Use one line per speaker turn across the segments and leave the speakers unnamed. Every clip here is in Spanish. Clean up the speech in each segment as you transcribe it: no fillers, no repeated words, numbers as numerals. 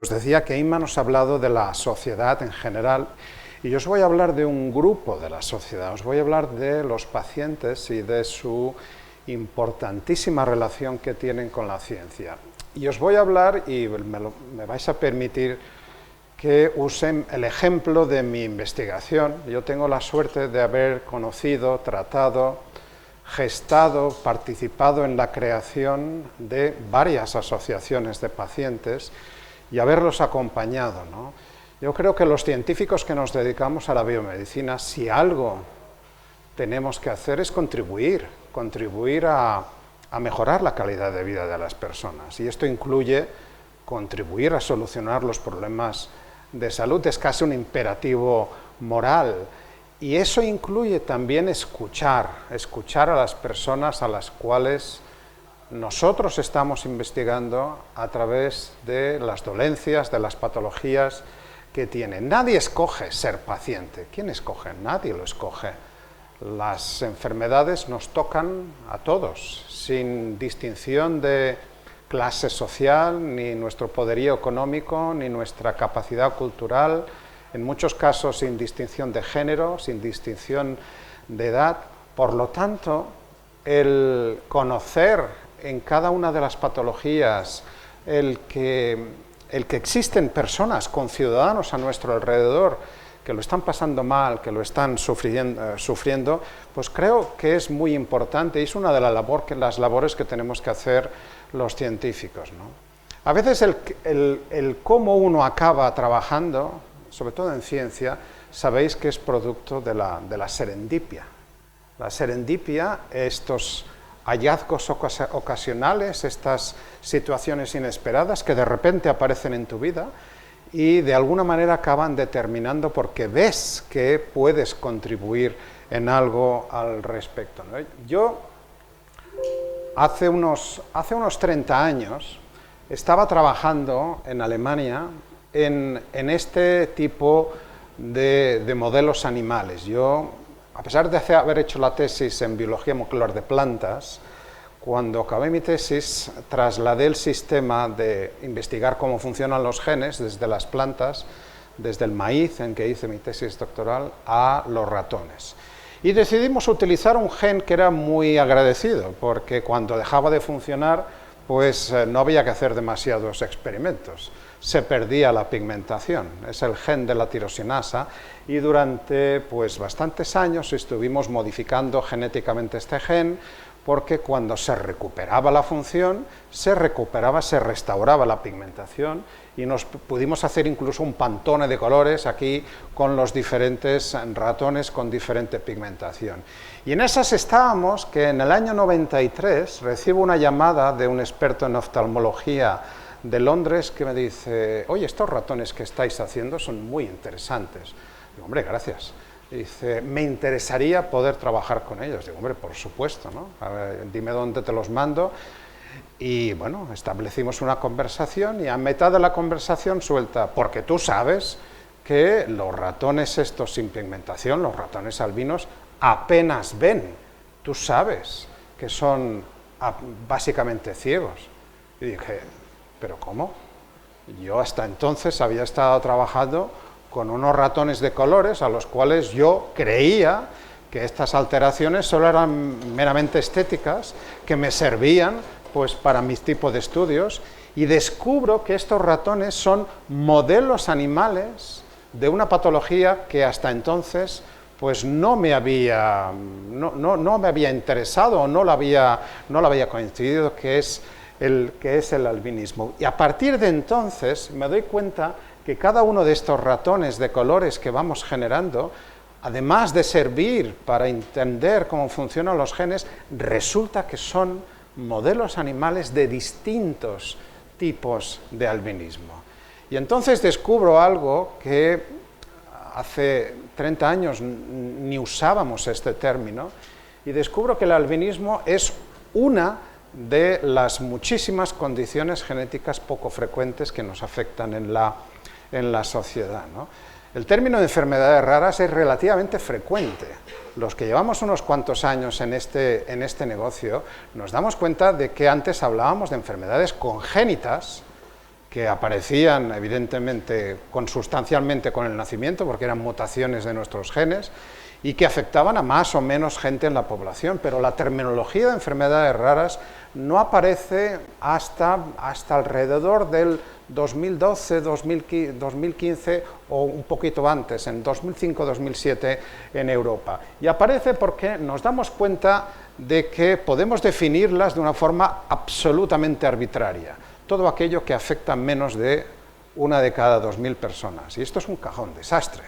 Os decía que Inma nos ha hablado de la sociedad en general y yo os voy a hablar de un grupo de la sociedad, os voy a hablar de los pacientes y de su importantísima relación que tienen con la ciencia. Y os voy a hablar, y me vais a permitir que use el ejemplo de mi investigación. Yo tengo la suerte de haber conocido, tratado, gestado, participado en la creación de varias asociaciones de pacientes y haberlos acompañado, ¿no? Yo creo que los científicos que nos dedicamos a la biomedicina, si algo tenemos que hacer es contribuir a mejorar la calidad de vida de las personas. Y esto incluye contribuir a solucionar los problemas de salud, es casi un imperativo moral. Y eso incluye también escuchar a las personas a las cuales nosotros estamos investigando a través de las dolencias, de las patologías que tienen. Nadie escoge ser paciente. ¿Quién escoge? Nadie lo escoge. Las enfermedades nos tocan a todos, sin distinción de clase social, ni nuestro poderío económico, ni nuestra capacidad cultural, en muchos casos sin distinción de género, sin distinción de edad. Por lo tanto, el conocer en cada una de las patologías el que existen personas, conciudadanos a nuestro alrededor, que lo están pasando mal, que lo están sufriendo, pues creo que es muy importante y es una de las labores que tenemos que hacer los científicos, ¿no? A veces el cómo uno acaba trabajando, sobre todo en ciencia, sabéis que es producto de la serendipia. La serendipia, estos hallazgos ocasionales, estas situaciones inesperadas que de repente aparecen en tu vida y de alguna manera acaban determinando porque ves que puedes contribuir en algo al respecto, ¿no? Yo hace unos 30 años estaba trabajando en Alemania en este tipo de modelos animales. Yo, a pesar de haber hecho la tesis en biología molecular de plantas, cuando acabé mi tesis trasladé el sistema de investigar cómo funcionan los genes desde las plantas, desde el maíz, en que hice mi tesis doctoral, a los ratones. Y decidimos utilizar un gen que era muy agradecido, porque cuando dejaba de funcionar, pues no había que hacer demasiados experimentos. Se perdía la pigmentación, es el gen de la tirosinasa, y durante pues bastantes años estuvimos modificando genéticamente este gen, porque cuando se recuperaba la función, se restauraba la pigmentación, y nos pudimos hacer incluso un pantone de colores aquí con los diferentes ratones con diferente pigmentación. Y en esas estábamos que en el año 93 recibo una llamada de un experto en oftalmología de Londres que me dice: oye, estos ratones que estáis haciendo son muy interesantes. Digo, hombre, gracias. Dice, me interesaría poder trabajar con ellos. Digo, hombre, por supuesto, ¿no? A ver, dime dónde te los mando. Y bueno, establecimos una conversación y a mitad de la conversación suelta, porque tú sabes que los ratones estos sin pigmentación, los ratones albinos, apenas ven. Tú sabes que son básicamente ciegos. Y dije, ¿pero cómo? Yo hasta entonces había estado trabajando con unos ratones de colores a los cuales yo creía que estas alteraciones solo eran meramente estéticas, que me servían pues para mis tipos de estudios, y descubro que estos ratones son modelos animales de una patología que hasta entonces pues no me había interesado o no la había coincidido, que es el albinismo. Y a partir de entonces me doy cuenta que cada uno de estos ratones de colores que vamos generando, además de servir para entender cómo funcionan los genes, resulta que son modelos animales de distintos tipos de albinismo. Y entonces descubro algo que hace 30 años ni usábamos este término, y descubro que el albinismo es una de las muchísimas condiciones genéticas poco frecuentes que nos afectan en la sociedad, ¿no? El término de enfermedades raras es relativamente frecuente. Los que llevamos unos cuantos años en este negocio nos damos cuenta de que antes hablábamos de enfermedades congénitas que aparecían evidentemente consustancialmente con el nacimiento, porque eran mutaciones de nuestros genes, y que afectaban a más o menos gente en la población, pero la terminología de enfermedades raras no aparece hasta alrededor del 2012, 2015 o un poquito antes, en 2005-2007 en Europa. Y aparece porque nos damos cuenta de que podemos definirlas de una forma absolutamente arbitraria, todo aquello que afecta a menos de una de cada 2.000 personas. Y esto es un cajón desastre.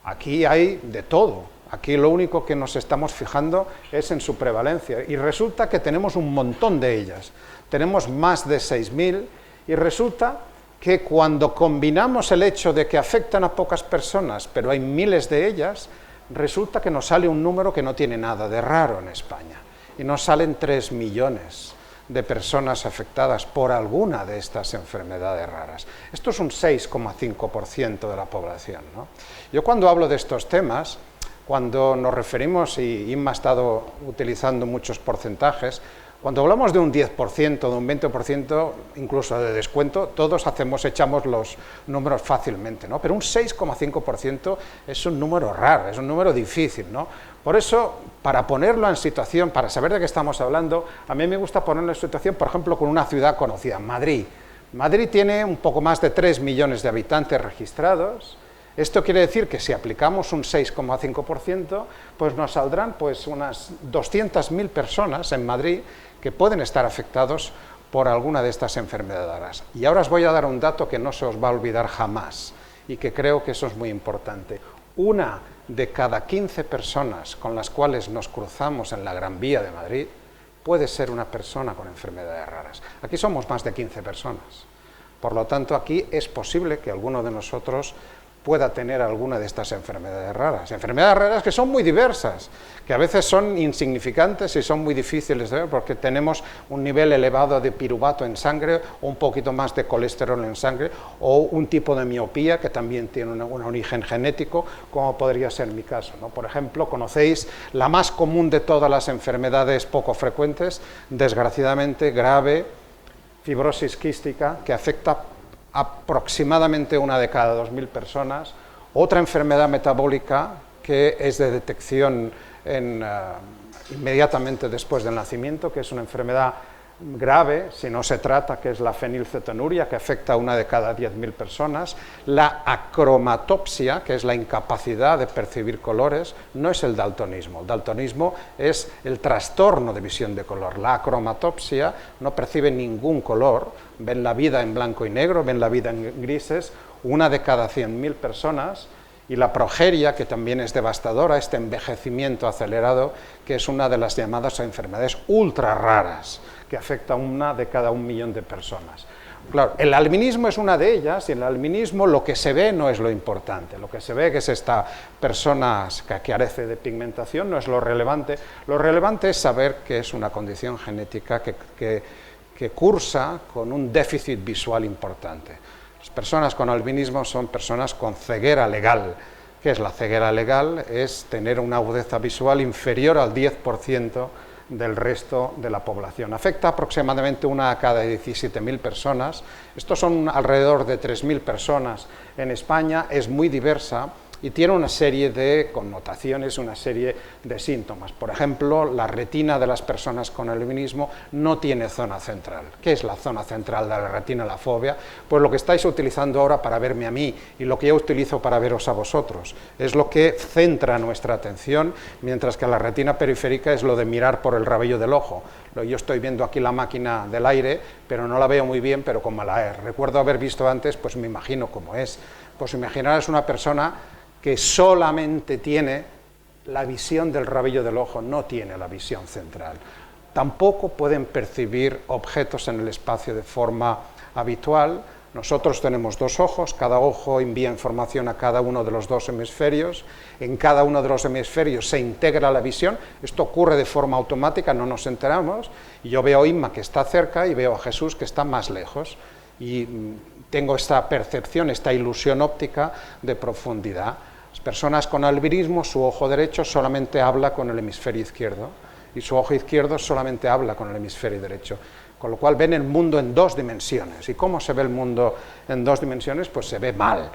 Aquí hay de todo. Aquí lo único que nos estamos fijando es en su prevalencia, y resulta que tenemos un montón de ellas, tenemos más de 6.000, y resulta que cuando combinamos el hecho de que afectan a pocas personas, pero hay miles de ellas, resulta que nos sale un número que no tiene nada de raro en España, y nos salen 3 millones de personas afectadas por alguna de estas enfermedades raras. Esto es un 6,5% de la población, ¿no? Yo cuando hablo de estos temas, cuando nos referimos, y Inma ha estado utilizando muchos porcentajes, cuando hablamos de un 10%, de un 20%, incluso de descuento, todos echamos los números fácilmente, ¿no? Pero un 6,5% es un número raro, es un número difícil, ¿no? Por eso, para ponerlo en situación, para saber de qué estamos hablando, a mí me gusta ponerlo en situación, por ejemplo, con una ciudad conocida, Madrid. Madrid tiene un poco más de 3 millones de habitantes registrados. Esto quiere decir que si aplicamos un 6,5%, pues nos saldrán pues unas 200.000 personas en Madrid que pueden estar afectados por alguna de estas enfermedades raras. Y ahora os voy a dar un dato que no se os va a olvidar jamás, y que creo que eso es muy importante. Una de cada 15 personas con las cuales nos cruzamos en la Gran Vía de Madrid puede ser una persona con enfermedades raras. Aquí somos más de 15 personas. Por lo tanto, aquí es posible que alguno de nosotros pueda tener alguna de estas enfermedades raras que son muy diversas, que a veces son insignificantes y son muy difíciles de ver porque tenemos un nivel elevado de piruvato en sangre, o un poquito más de colesterol en sangre, o un tipo de miopía que también tiene un origen genético, como podría ser mi caso, ¿no? Por ejemplo, conocéis la más común de todas las enfermedades poco frecuentes, desgraciadamente grave, fibrosis quística, que afecta aproximadamente una de cada 2.000 personas, otra enfermedad metabólica que es de detección inmediatamente después del nacimiento, que es una enfermedad grave, si no se trata, que es la fenilcetonuria, que afecta a una de cada 10.000 personas, la acromatopsia, que es la incapacidad de percibir colores, no es el daltonismo es el trastorno de visión de color. La acromatopsia no percibe ningún color, ven la vida en blanco y negro, ven la vida en grises, una de cada 100.000 personas. Y la progeria, que también es devastadora, este envejecimiento acelerado, que es una de las llamadas enfermedades ultra raras, que afecta a una de cada 1.000.000 de personas. Claro, el albinismo es una de ellas, y en el albinismo lo que se ve no es lo importante, lo que se ve que es esta persona que carece de pigmentación, no es lo relevante es saber que es una condición genética que cursa con un déficit visual importante. Las personas con albinismo son personas con ceguera legal. ¿Qué es la ceguera legal? Es tener una agudeza visual inferior al 10% del resto de la población. Afecta aproximadamente una a cada 17.000 personas. Estos son alrededor de 3.000 personas en España. Es muy diversa y tiene una serie de connotaciones, una serie de síntomas. Por ejemplo, la retina de las personas con albinismo no tiene zona central. ¿Qué es la zona central de la retina, la fovea? Pues lo que estáis utilizando ahora para verme a mí y lo que yo utilizo para veros a vosotros. Es lo que centra nuestra atención, mientras que la retina periférica es lo de mirar por el rabillo del ojo. Yo estoy viendo aquí la máquina del aire, pero no la veo muy bien, pero como la recuerdo haber visto antes, pues me imagino cómo es. Pues imaginaros una persona que solamente tiene la visión del rabillo del ojo, no tiene la visión central. Tampoco pueden percibir objetos en el espacio de forma habitual. Nosotros tenemos dos ojos, cada ojo envía información a cada uno de los dos hemisferios, en cada uno de los hemisferios se integra la visión, esto ocurre de forma automática, no nos enteramos, y yo veo a Inma que está cerca y veo a Jesús que está más lejos, y tengo esta percepción, esta ilusión óptica de profundidad. Las personas con albinismo, su ojo derecho solamente habla con el hemisferio izquierdo, y su ojo izquierdo solamente habla con el hemisferio derecho. Con lo cual ven el mundo en dos dimensiones. ¿Y cómo se ve el mundo en dos dimensiones? Pues se ve mal,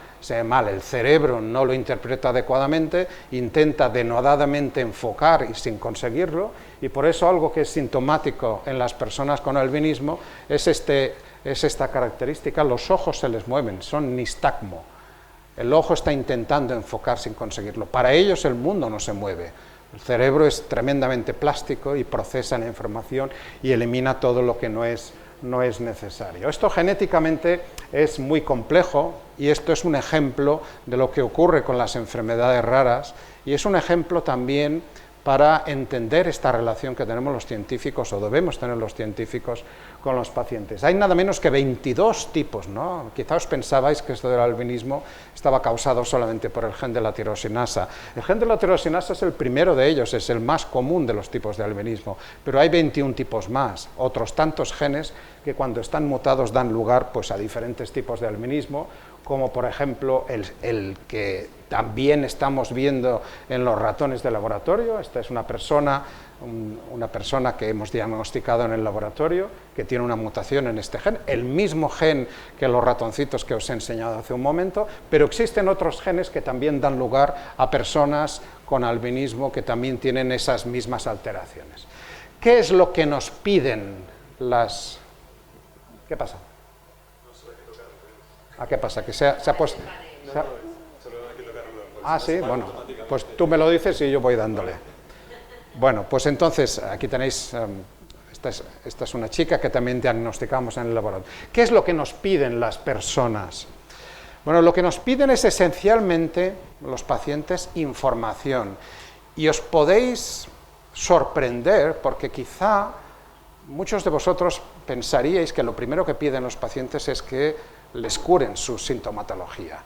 El cerebro no lo interpreta adecuadamente, intenta denodadamente enfocar y sin conseguirlo, y por eso algo que es sintomático en las personas con albinismo es esta característica: los ojos se les mueven, son nistagmo. El ojo está intentando enfocar sin conseguirlo. Para ellos el mundo no se mueve. El cerebro es tremendamente plástico y procesa la información y elimina todo lo que no es necesario. Esto genéticamente es muy complejo y esto es un ejemplo de lo que ocurre con las enfermedades raras, y es un ejemplo también para entender esta relación que tenemos los científicos, o debemos tener los científicos, con los pacientes. Hay nada menos que 22 tipos, ¿no? Quizá os pensabais que esto del albinismo estaba causado solamente por el gen de la tirosinasa. El gen de la tirosinasa es el primero de ellos, es el más común de los tipos de albinismo, pero hay 21 tipos más, otros tantos genes que cuando están mutados dan lugar pues a diferentes tipos de albinismo, como por ejemplo el que también estamos viendo en los ratones de laboratorio. Esta es una persona que hemos diagnosticado en el laboratorio, que tiene una mutación en este gen, el mismo gen que los ratoncitos que os he enseñado hace un momento, pero existen otros genes que también dan lugar a personas con albinismo que también tienen esas mismas alteraciones. ¿Qué es lo que nos piden las... ¿Qué pasa? ¿A qué pasa? ¿Que se ha puesto...? Ah, sí, bueno, pues tú me lo dices y yo voy dándole. Bueno, pues entonces, aquí tenéis, esta es una chica que también diagnosticamos en el laboratorio. ¿Qué es lo que nos piden las personas? Bueno, lo que nos piden es esencialmente, los pacientes, información. Y os podéis sorprender porque quizá muchos de vosotros pensaríais que lo primero que piden los pacientes es que les curen su sintomatología.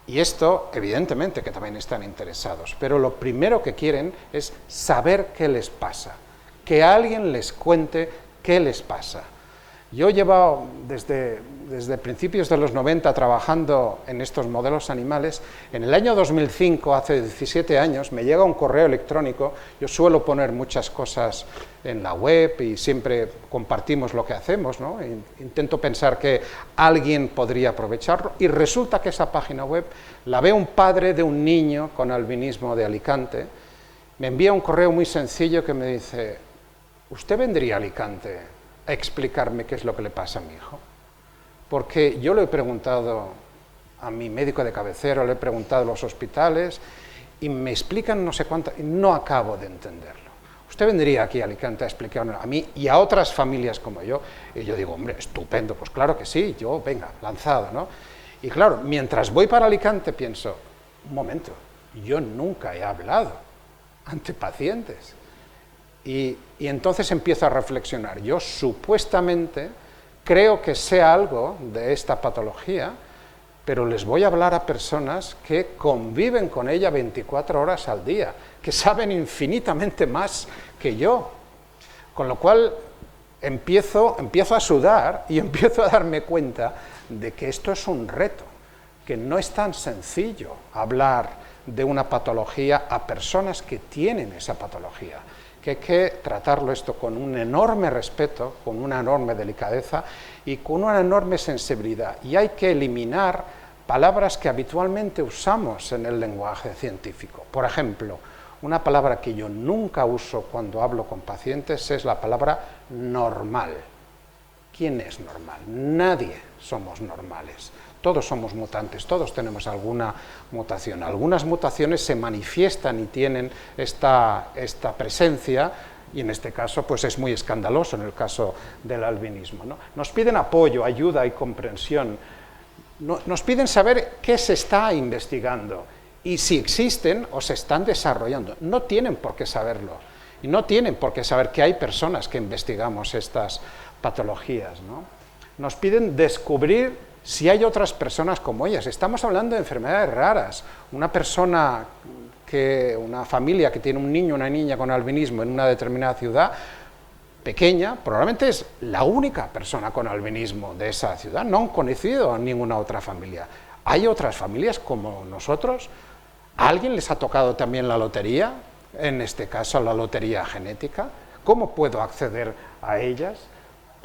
Y esto, evidentemente, que también están interesados, pero lo primero que quieren es saber qué les pasa, que alguien les cuente qué les pasa. Yo he llevado desde principios de los 90 trabajando en estos modelos animales. En el año 2005, hace 17 años, me llega un correo electrónico. Yo suelo poner muchas cosas en la web y siempre compartimos lo que hacemos, ¿no? Intento pensar que alguien podría aprovecharlo, y resulta que esa página web la ve un padre de un niño con albinismo de Alicante. Me envía un correo muy sencillo que me dice: ¿usted vendría a Alicante a explicarme qué es lo que le pasa a mi hijo? Porque yo le he preguntado a mi médico de cabecera, le he preguntado a los hospitales y me explican no sé cuánto, y no acabo de entenderlo. ¿Usted vendría aquí a Alicante a explicarme a mí y a otras familias como yo? Y yo digo, hombre, estupendo, pues claro que sí, yo, venga, lanzado, ¿no? Y claro, mientras voy para Alicante pienso, un momento, yo nunca he hablado ante pacientes. Y entonces empiezo a reflexionar. Yo supuestamente creo que sé algo de esta patología, pero les voy a hablar a personas que conviven con ella 24 horas al día, que saben infinitamente más que yo. Con lo cual empiezo a sudar y empiezo a darme cuenta de que esto es un reto, que no es tan sencillo hablar de una patología a personas que tienen esa patología, que hay que tratarlo esto con un enorme respeto, con una enorme delicadeza y con una enorme sensibilidad. Y hay que eliminar palabras que habitualmente usamos en el lenguaje científico. Por ejemplo, una palabra que yo nunca uso cuando hablo con pacientes es la palabra normal. ¿Quién es normal? Nadie somos normales. Todos somos mutantes, todos tenemos alguna mutación. Algunas mutaciones se manifiestan y tienen esta presencia, y en este caso pues es muy escandaloso en el caso del albinismo, ¿no? Nos piden apoyo, ayuda y comprensión. Nos piden saber qué se está investigando y si existen o se están desarrollando. No tienen por qué saberlo y no tienen por qué saber que hay personas que investigamos estas patologías, ¿no? Nos piden descubrir si hay otras personas como ellas. Estamos hablando de enfermedades raras. Una familia que tiene un niño o una niña con albinismo en una determinada ciudad pequeña, probablemente es la única persona con albinismo de esa ciudad. No han conocido a ninguna otra familia. ¿Hay otras familias como nosotros? ¿A alguien les ha tocado también la lotería? En este caso, la lotería genética. ¿Cómo puedo acceder a ellas?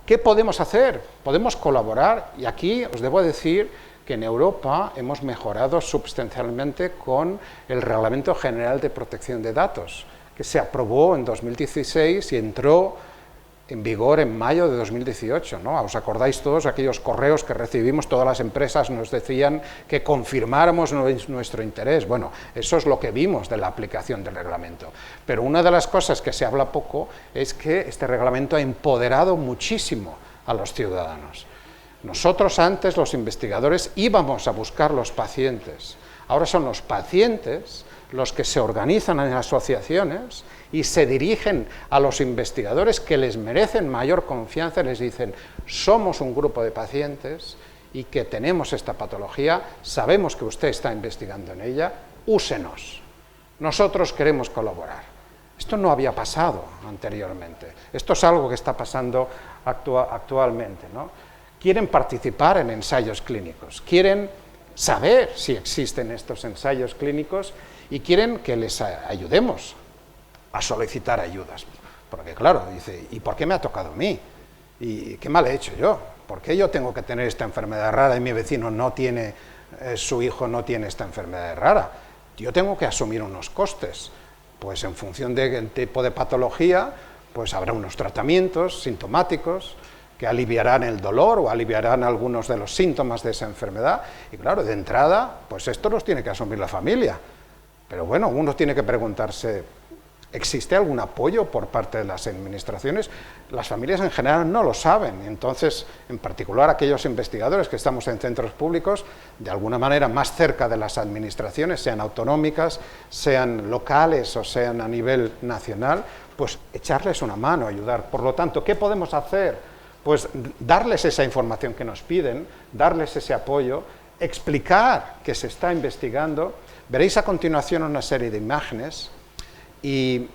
¿Qué podemos hacer? Podemos colaborar, y aquí os debo decir que en Europa hemos mejorado sustancialmente con el Reglamento General de Protección de Datos, que se aprobó en 2016 y entró en vigor en mayo de 2018, ¿no? ¿Os acordáis todos aquellos correos que recibimos? Todas las empresas nos decían que confirmáramos nuestro interés. Bueno, eso es lo que vimos de la aplicación del reglamento. Pero una de las cosas que se habla poco es que este reglamento ha empoderado muchísimo a los ciudadanos. Nosotros antes, los investigadores, íbamos a buscar los pacientes. Ahora son los pacientes los que se organizan en asociaciones y se dirigen a los investigadores que les merecen mayor confianza y les dicen: somos un grupo de pacientes y que tenemos esta patología, sabemos que usted está investigando en ella, úsenos, nosotros queremos colaborar. Esto no había pasado anteriormente, esto es algo que está pasando actualmente, ¿no? Quieren participar en ensayos clínicos, quieren saber si existen estos ensayos clínicos y quieren que les ayudemos a solicitar ayudas. Porque claro, dice, ¿y por qué me ha tocado a mí? ¿Y qué mal he hecho yo? ¿Por qué yo tengo que tener esta enfermedad rara y mi vecino no tiene, su hijo no tiene esta enfermedad rara? Yo tengo que asumir unos costes. Pues en función del tipo de patología, pues habrá unos tratamientos sintomáticos que aliviarán el dolor o aliviarán algunos de los síntomas de esa enfermedad. Y claro, de entrada, pues esto los tiene que asumir la familia. Pero bueno, uno tiene que preguntarse, ¿existe algún apoyo por parte de las administraciones? Las familias en general no lo saben, entonces, en particular aquellos investigadores que estamos en centros públicos, de alguna manera más cerca de las administraciones, sean autonómicas, sean locales o sean a nivel nacional, pues echarles una mano, ayudar. Por lo tanto, ¿qué podemos hacer? Pues darles esa información que nos piden, darles ese apoyo, explicar que se está investigando. Veréis a continuación una serie de imágenes y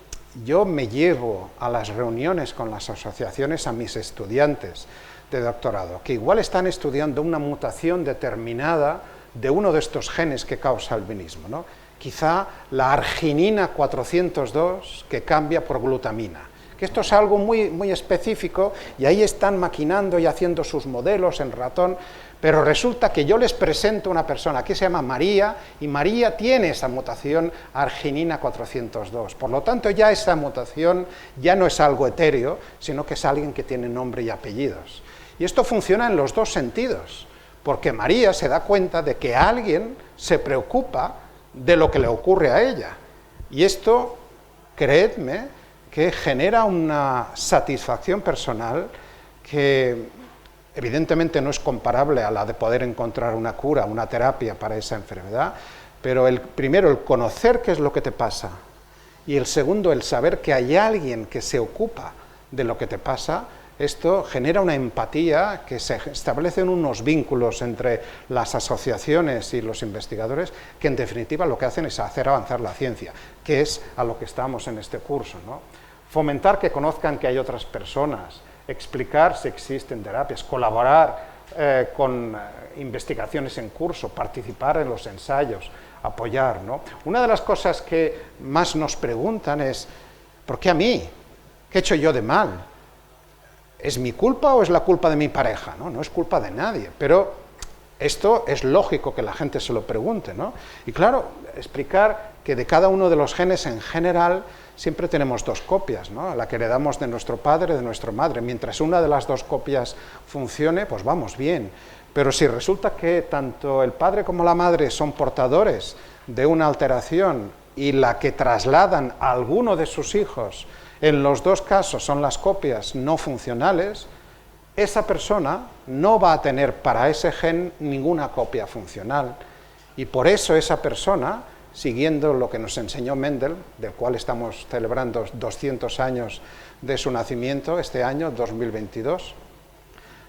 yo me llevo a las reuniones con las asociaciones a mis estudiantes de doctorado, que igual están estudiando una mutación determinada de uno de estos genes que causa albinismo, ¿no? Quizá la arginina 402 que cambia por glutamina. Que esto es algo muy específico y ahí están maquinando y haciendo sus modelos en ratón, pero resulta que yo les presento a una persona que se llama María y María tiene esa mutación arginina 402. Por lo tanto, ya esa mutación ya no es algo etéreo, sino que es alguien que tiene nombre y apellidos. Y esto funciona en los dos sentidos, porque María se da cuenta de que alguien se preocupa de lo que le ocurre a ella. Y esto, creedme, que genera una satisfacción personal que evidentemente no es comparable a la de poder encontrar una cura, una terapia para esa enfermedad, pero primero el conocer qué es lo que te pasa y el segundo el saber que hay alguien que se ocupa de lo que te pasa, esto genera una empatía que se establecen unos vínculos entre las asociaciones y los investigadores que en definitiva lo que hacen es hacer avanzar la ciencia, que es a lo que estamos en este curso, ¿no? Fomentar que conozcan que hay otras personas, explicar si existen terapias, colaborar con investigaciones en curso, participar en los ensayos, apoyar, ¿no? Una de las cosas que más nos preguntan es, ¿por qué a mí? ¿Qué he hecho yo de mal? ¿Es mi culpa o es la culpa de mi pareja? No, no es culpa de nadie, pero esto es lógico que la gente se lo pregunte, ¿no? Y claro, explicar que de cada uno de los genes en general siempre tenemos dos copias, ¿no? La que heredamos de nuestro padre, de nuestra madre. Mientras una de las dos copias funcione, pues vamos bien. Pero si resulta que tanto el padre como la madre son portadores de una alteración y la que trasladan a alguno de sus hijos, en los dos casos son las copias no funcionales, esa persona no va a tener para ese gen ninguna copia funcional. Y por eso esa persona, siguiendo lo que nos enseñó Mendel, del cual estamos celebrando 200 años de su nacimiento este año, 2022,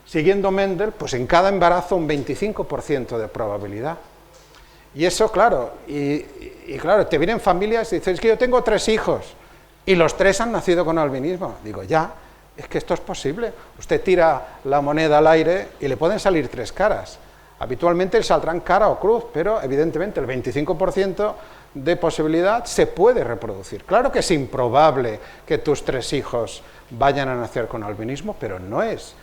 siguiendo Mendel, pues en cada embarazo un 25% de probabilidad. Y eso, claro, y claro, te vienen familias y dices, es que yo tengo 3 hijos, y los 3 han nacido con albinismo. Digo, ya, es que esto es posible. Usted tira la moneda al aire y le pueden salir 3 caras. Habitualmente saldrán cara o cruz, pero evidentemente el 25% de posibilidad se puede reproducir. Claro que es improbable que tus 3 hijos vayan a nacer con albinismo, pero no es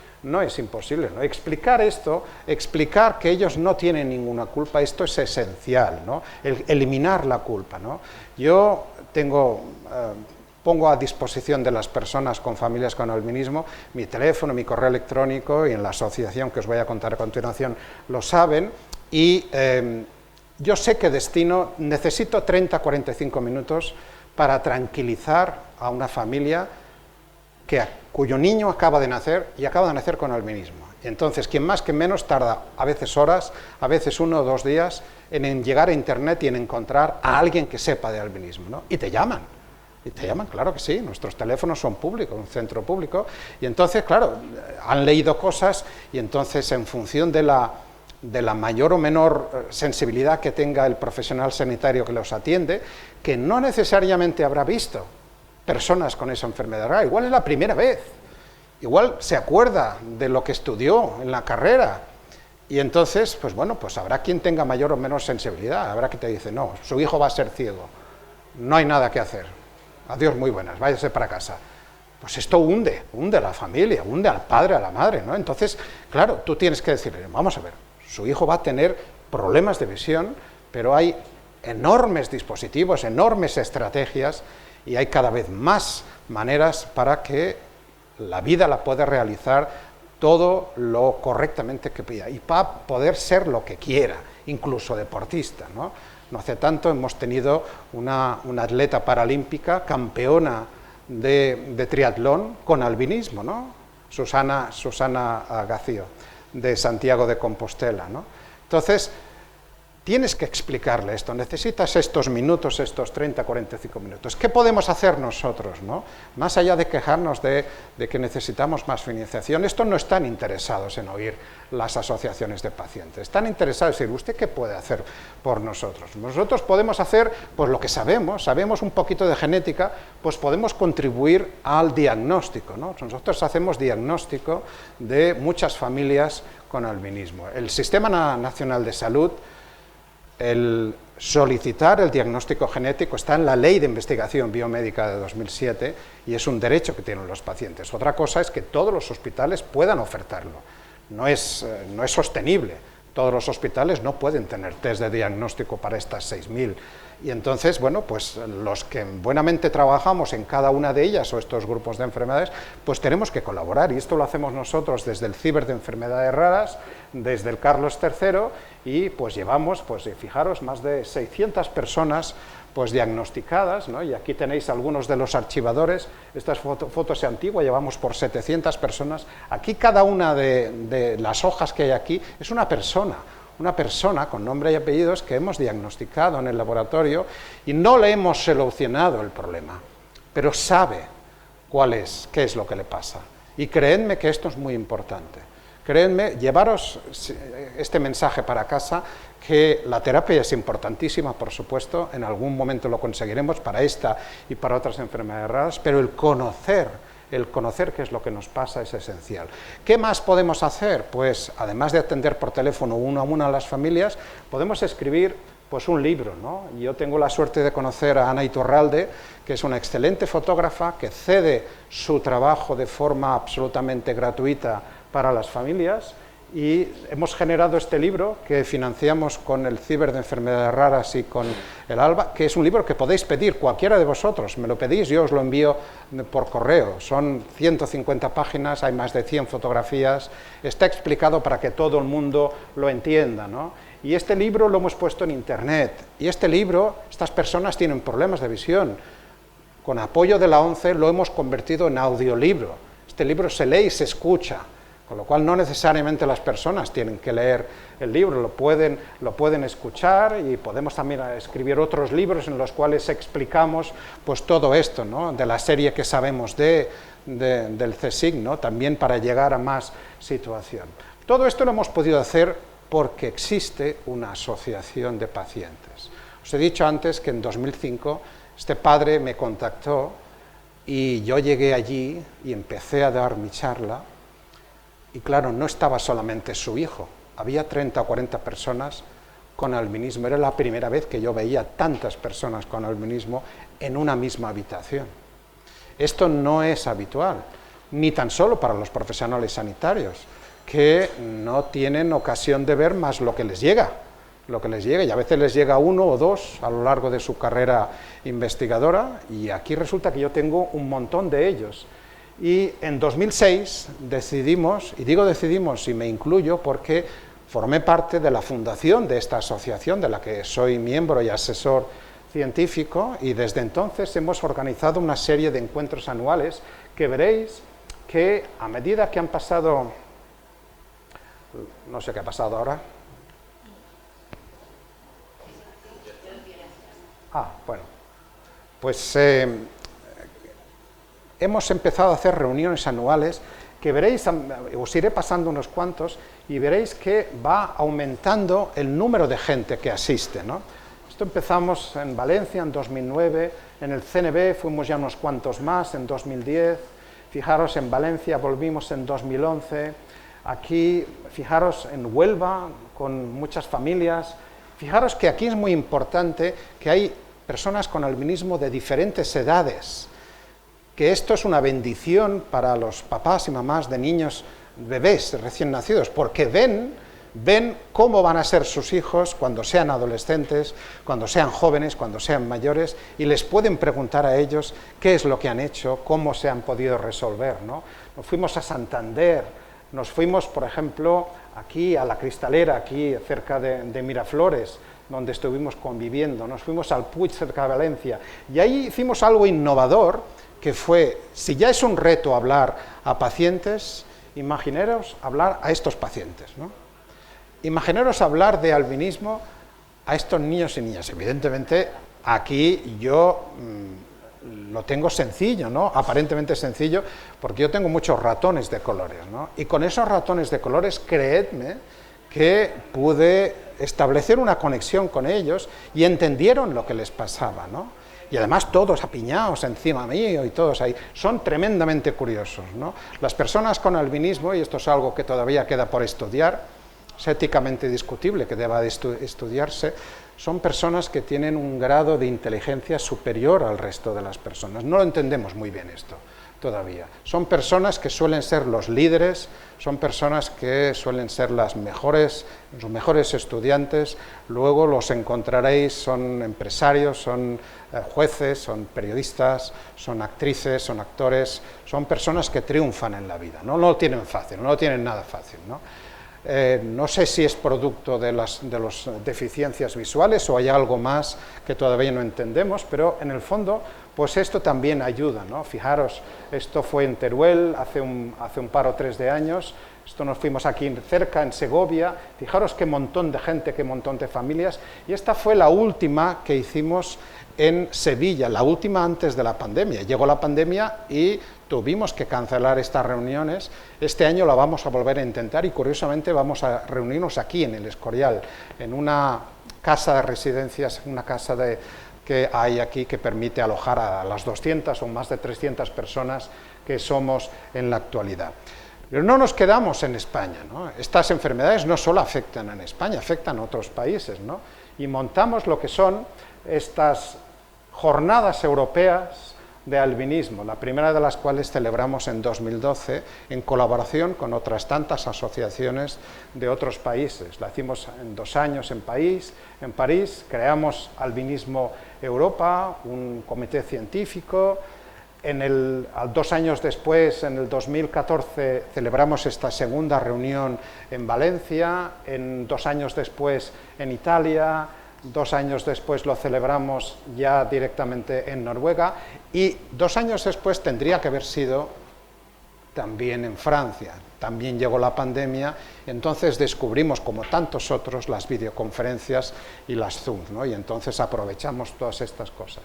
imposible, ¿no? Explicar esto, explicar que ellos no tienen ninguna culpa, esto es esencial, ¿no? Eliminar la culpa, ¿no? Yo pongo a disposición de las personas con familias con albinismo mi teléfono, mi correo electrónico, y en la asociación que os voy a contar a continuación lo saben, y yo sé que necesito 30-45 minutos para tranquilizar a una familia cuyo niño acaba de nacer y acaba de nacer con albinismo. Y entonces, quien más que menos tarda a veces horas, a veces 1 o 2 días en llegar a internet y en encontrar a alguien que sepa de albinismo, ¿no? Y te llaman, claro que sí, nuestros teléfonos son públicos, un centro público, y entonces, claro, han leído cosas, y entonces en función de la mayor o menor sensibilidad que tenga el profesional sanitario que los atiende, que no necesariamente habrá visto personas con esa enfermedad rara, igual es la primera vez, igual se acuerda de lo que estudió en la carrera, y entonces, pues bueno, pues habrá quien tenga mayor o menor sensibilidad, habrá quien te dice, no, su hijo va a ser ciego, no hay nada que hacer, adiós, muy buenas, váyase para casa. Pues esto hunde a la familia, hunde al padre, a la madre, ¿no? Entonces, claro, tú tienes que decirle, vamos a ver, su hijo va a tener problemas de visión, pero hay enormes dispositivos, enormes estrategias, y hay cada vez más maneras para que la vida la pueda realizar todo lo correctamente que pida, y para poder ser lo que quiera, incluso deportista, ¿no? No hace tanto hemos tenido una atleta paralímpica, campeona de triatlón con albinismo, ¿no? Susana Gacío, de Santiago de Compostela, ¿no? Entonces, tienes que explicarle esto, necesitas estos minutos, estos 30-45 minutos. ¿Qué podemos hacer nosotros, ¿no? Más allá de quejarnos de que necesitamos más financiación, estos no están interesados en oír las asociaciones de pacientes, están interesados en decir, ¿usted qué puede hacer por nosotros? Nosotros podemos hacer pues lo que sabemos un poquito de genética, pues podemos contribuir al diagnóstico, ¿no? Nosotros hacemos diagnóstico de muchas familias con albinismo. El Sistema Nacional de Salud, el solicitar el diagnóstico genético está en la Ley de Investigación Biomédica de 2007 y es un derecho que tienen los pacientes. Otra cosa es que todos los hospitales puedan ofertarlo. No es sostenible. Todos los hospitales no pueden tener test de diagnóstico para estas 6.000. Y entonces, bueno, pues los que buenamente trabajamos en cada una de ellas o estos grupos de enfermedades, pues tenemos que colaborar. Y esto lo hacemos nosotros desde el Ciber de Enfermedades Raras, desde el Carlos III, y pues llevamos, pues fijaros, más de 600 personas pues diagnosticadas, ¿no? Y aquí tenéis algunos de los archivadores, esta foto es antigua, llevamos por 700 personas, aquí cada una de las hojas que hay aquí es una persona con nombre y apellidos que hemos diagnosticado en el laboratorio y no le hemos solucionado el problema, pero sabe qué es lo que le pasa. Y creedme que esto es muy importante. Creedme, llevaros este mensaje para casa, que la terapia es importantísima, por supuesto, en algún momento lo conseguiremos para esta y para otras enfermedades raras, pero el conocer qué es lo que nos pasa es esencial. ¿Qué más podemos hacer? Pues, además de atender por teléfono uno a uno a las familias, podemos escribir pues un libro, ¿no? Yo tengo la suerte de conocer a Ana Iturralde, que es una excelente fotógrafa, que cede su trabajo de forma absolutamente gratuita para las familias, y hemos generado este libro que financiamos con el Ciber de Enfermedades Raras y con el ALBA, que es un libro que podéis pedir, cualquiera de vosotros, me lo pedís, yo os lo envío por correo. Son 150 páginas, hay más de 100 fotografías, está explicado para que todo el mundo lo entienda, ¿no? Y este libro lo hemos puesto en internet, y este libro, estas personas tienen problemas de visión, con apoyo de la ONCE lo hemos convertido en audiolibro. Este libro se lee y se escucha, con lo cual no necesariamente las personas tienen que leer el libro, lo pueden escuchar, y podemos también escribir otros libros en los cuales explicamos pues todo esto, ¿no? De la serie que sabemos del CSIC, ¿no? También para llegar a más situación. Todo esto lo hemos podido hacer porque existe una asociación de pacientes. Os he dicho antes que en 2005 este padre me contactó y yo llegué allí y empecé a dar mi charla. Y claro, no estaba solamente su hijo, había 30 o 40 personas con albinismo. Era la primera vez que yo veía tantas personas con albinismo en una misma habitación. Esto no es habitual, ni tan solo para los profesionales sanitarios, que no tienen ocasión de ver más lo que les llega, y a veces les llega uno o dos a lo largo de su carrera investigadora, y aquí resulta que yo tengo un montón de ellos. Y en 2006 decidimos, y digo decidimos y me incluyo porque formé parte de la fundación de esta asociación, de la que soy miembro y asesor científico, y desde entonces hemos organizado una serie de encuentros anuales que veréis que a medida que han pasado, no sé qué ha pasado ahora. Bueno, pues hemos empezado a hacer reuniones anuales que veréis, os iré pasando unos cuantos, y veréis que va aumentando el número de gente que asiste, ¿no? Esto empezamos en Valencia en 2009, en el CNB fuimos ya unos cuantos más en 2010, fijaros en Valencia volvimos en 2011, aquí fijaros en Huelva con muchas familias, fijaros que aquí es muy importante que hay personas con albinismo de diferentes edades, que esto es una bendición para los papás y mamás de niños, bebés recién nacidos, porque ven cómo van a ser sus hijos cuando sean adolescentes, cuando sean jóvenes, cuando sean mayores, y les pueden preguntar a ellos qué es lo que han hecho, cómo se han podido resolver, ¿no? Nos fuimos a Santander, nos fuimos, por ejemplo, aquí a La Cristalera, aquí cerca de Miraflores, donde estuvimos conviviendo, nos fuimos al Puig, cerca de Valencia, y ahí hicimos algo innovador, que fue, si ya es un reto hablar a pacientes, imaginaros hablar a estos pacientes, ¿no? Imaginaros hablar de albinismo a estos niños y niñas. Evidentemente, aquí yo lo tengo sencillo, ¿no? Aparentemente sencillo, porque yo tengo muchos ratones de colores, ¿no? Y con esos ratones de colores, creedme que pude establecer una conexión con ellos y entendieron lo que les pasaba, ¿no? Y además todos apiñados encima mío y todos ahí, son tremendamente curiosos, ¿no? Las personas con albinismo, y esto es algo que todavía queda por estudiar, es éticamente discutible que deba de estudiarse, son personas que tienen un grado de inteligencia superior al resto de las personas. No lo entendemos muy bien esto todavía. Son personas que suelen ser los líderes, son personas que suelen ser los mejores estudiantes, luego los encontraréis, son empresarios, son jueces, son periodistas, son actrices, son actores, son personas que triunfan en la vida, no lo tienen fácil, no lo tienen nada fácil, ¿no? No sé si es producto de las deficiencias visuales o hay algo más que todavía no entendemos, pero en el fondo, pues esto también ayuda, ¿no? Fijaros, esto fue en Teruel hace un par o tres de años, esto nos fuimos aquí cerca, en Segovia, fijaros qué montón de gente, qué montón de familias, y esta fue la última que hicimos en Sevilla, la última antes de la pandemia. Llegó la pandemia y tuvimos que cancelar estas reuniones. Este año la vamos a volver a intentar y curiosamente vamos a reunirnos aquí en el Escorial, en una casa de residencias, una casa que hay aquí que permite alojar a las 200 o más de 300 personas que somos en la actualidad. Pero no nos quedamos en España, ¿no? Estas enfermedades no solo afectan en España, afectan a otros países, ¿no? Y montamos lo que son estas jornadas europeas de albinismo, la primera de las cuales celebramos en 2012 en colaboración con otras tantas asociaciones de otros países. La hicimos en 2 años en París, creamos Albinismo Europa, un comité científico. 2 años después, en el 2014, celebramos esta segunda reunión en Valencia, 2 años después en Italia, 2 años después lo celebramos ya directamente en Noruega y 2 años después tendría que haber sido también en Francia. También llegó la pandemia, entonces descubrimos, como tantos otros, las videoconferencias y las Zoom, ¿no? Y entonces aprovechamos todas estas cosas.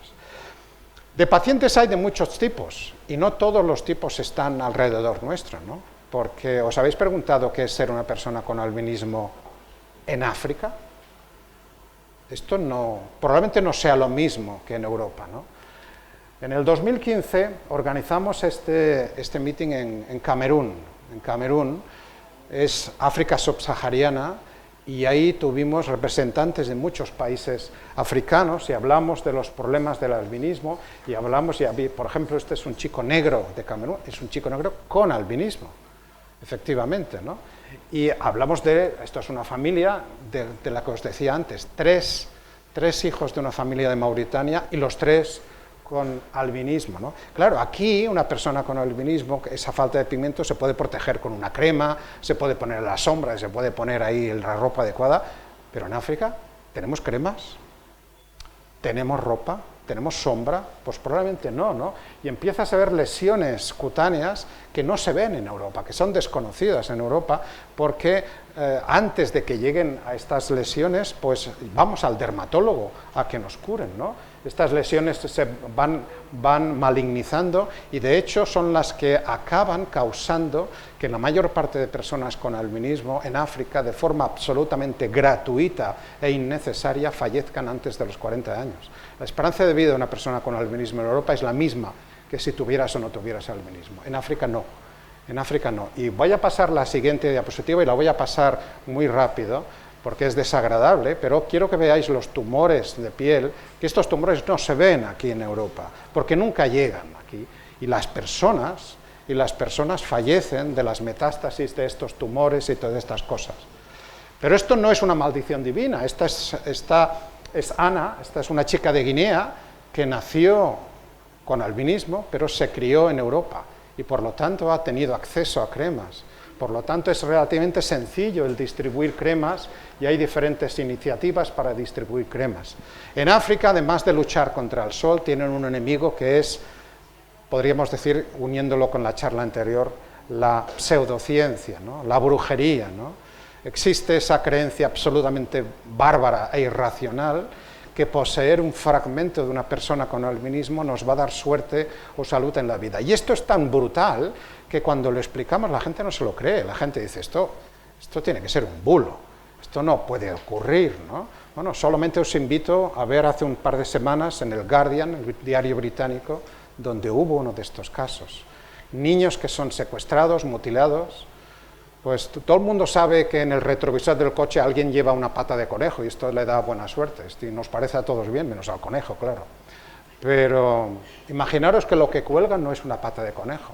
De pacientes hay de muchos tipos y no todos los tipos están alrededor nuestro, ¿no? Porque os habéis preguntado qué es ser una persona con albinismo en África. Esto probablemente no sea lo mismo que en Europa, ¿no? En el 2015 organizamos este meeting en Camerún, es África subsahariana, y ahí tuvimos representantes de muchos países africanos y hablamos de los problemas del albinismo y hablamos, por ejemplo, este es un chico negro de Camerún, es un chico negro con albinismo, efectivamente, ¿no? Y hablamos esto es una familia de la que os decía antes, tres hijos de una familia de Mauritania y los tres con albinismo, ¿no? Claro, aquí una persona con albinismo, esa falta de pigmento se puede proteger con una crema, se puede poner a la sombra, se puede poner ahí la ropa adecuada, pero en África tenemos cremas, tenemos ropa, tenemos sombra, pues probablemente no, ¿no? Y empiezas a ver lesiones cutáneas que no se ven en Europa, que son desconocidas en Europa, porque antes de que lleguen a estas lesiones, pues vamos al dermatólogo a que nos curen, ¿no? Estas lesiones se van malignizando y de hecho son las que acaban causando que la mayor parte de personas con albinismo en África, de forma absolutamente gratuita e innecesaria, fallezcan antes de los 40 años. La esperanza de vida de una persona con albinismo en Europa es la misma que si tuvieras o no tuvieras albinismo. En África no. En África no. Y voy a pasar la siguiente diapositiva y la voy a pasar muy rápido, porque es desagradable, pero quiero que veáis los tumores de piel, que estos tumores no se ven aquí en Europa, porque nunca llegan aquí, y las personas fallecen de las metástasis de estos tumores y todas estas cosas. Pero esto no es una maldición divina, esta es Ana, esta es una chica de Guinea que nació con albinismo, pero se crió en Europa, y por lo tanto ha tenido acceso a cremas. Por lo tanto, es relativamente sencillo el distribuir cremas y hay diferentes iniciativas para distribuir cremas. En África, además de luchar contra el sol, tienen un enemigo que es, podríamos decir, uniéndolo con la charla anterior, la pseudociencia, ¿no? La brujería, ¿no? Existe esa creencia absolutamente bárbara e irracional que poseer un fragmento de una persona con albinismo nos va a dar suerte o salud en la vida. Y esto es tan brutal que cuando lo explicamos la gente no se lo cree, la gente dice, esto tiene que ser un bulo, esto no puede ocurrir, ¿no? Bueno, solamente os invito a ver hace un par de semanas en el Guardian, el diario británico, donde hubo uno de estos casos. Niños que son secuestrados, mutilados. Pues todo el mundo sabe que en el retrovisor del coche alguien lleva una pata de conejo y esto le da buena suerte. Y nos parece a todos bien, menos al conejo, claro. Pero imaginaros que lo que cuelga no es una pata de conejo.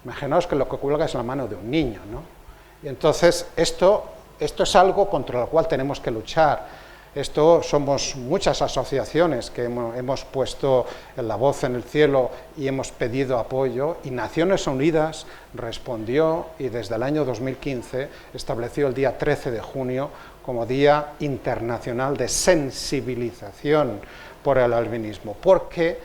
Imaginaos que lo que cuelga es la mano de un niño, ¿no? Y entonces esto es algo contra lo cual tenemos que luchar. Somos muchas asociaciones que hemos puesto la voz en el cielo y hemos pedido apoyo, y Naciones Unidas respondió y desde el año 2015 estableció el día 13 de junio como Día Internacional de Sensibilización por el albinismo, porque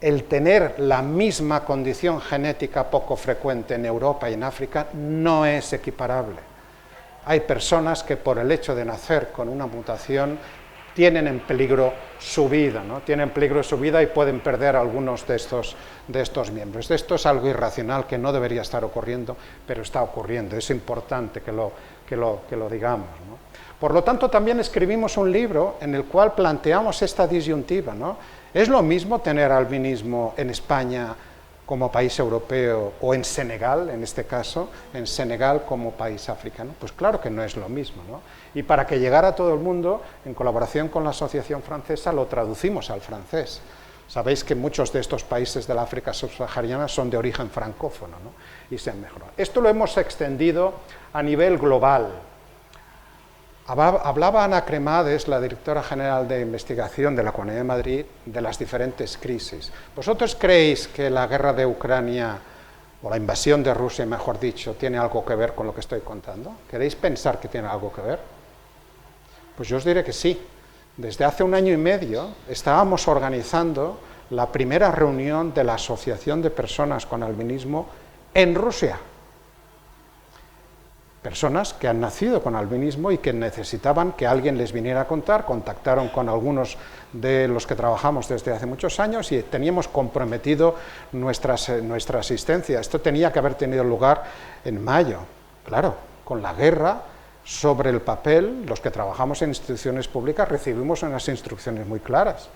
el tener la misma condición genética poco frecuente en Europa y en África no es equiparable. Hay personas que por el hecho de nacer con una mutación tienen en peligro su vida, ¿no? Tienen en peligro su vida y pueden perder algunos de estos miembros. Esto es algo irracional que no debería estar ocurriendo, pero está ocurriendo. Es importante que lo digamos, ¿no? Por lo tanto, también escribimos un libro en el cual planteamos esta disyuntiva, ¿no? ¿Es lo mismo tener albinismo en España como país europeo o en Senegal, en este caso, en Senegal como país africano? Pues claro que no es lo mismo, ¿no? Y para que llegara a todo el mundo, en colaboración con la Asociación Francesa, lo traducimos al francés. Sabéis que muchos de estos países de la África subsahariana son de origen francófono, ¿no? Y se han mejorado. Esto lo hemos extendido a nivel global. Hablaba Ana Cremades, la directora general de investigación de la Comunidad de Madrid, de las diferentes crisis. ¿Vosotros creéis que la guerra de Ucrania, o la invasión de Rusia, mejor dicho, tiene algo que ver con lo que estoy contando? ¿Queréis pensar que tiene algo que ver? Pues yo os diré que sí. Desde hace 1 año y medio estábamos organizando la primera reunión de la Asociación de Personas con Albinismo en Rusia. Personas que han nacido con albinismo y que necesitaban que alguien les viniera a contar, contactaron con algunos de los que trabajamos desde hace muchos años y teníamos comprometido nuestra asistencia. Esto tenía que haber tenido lugar en mayo, claro, con la guerra sobre el papel. Los que trabajamos en instituciones públicas recibimos unas instrucciones muy claras.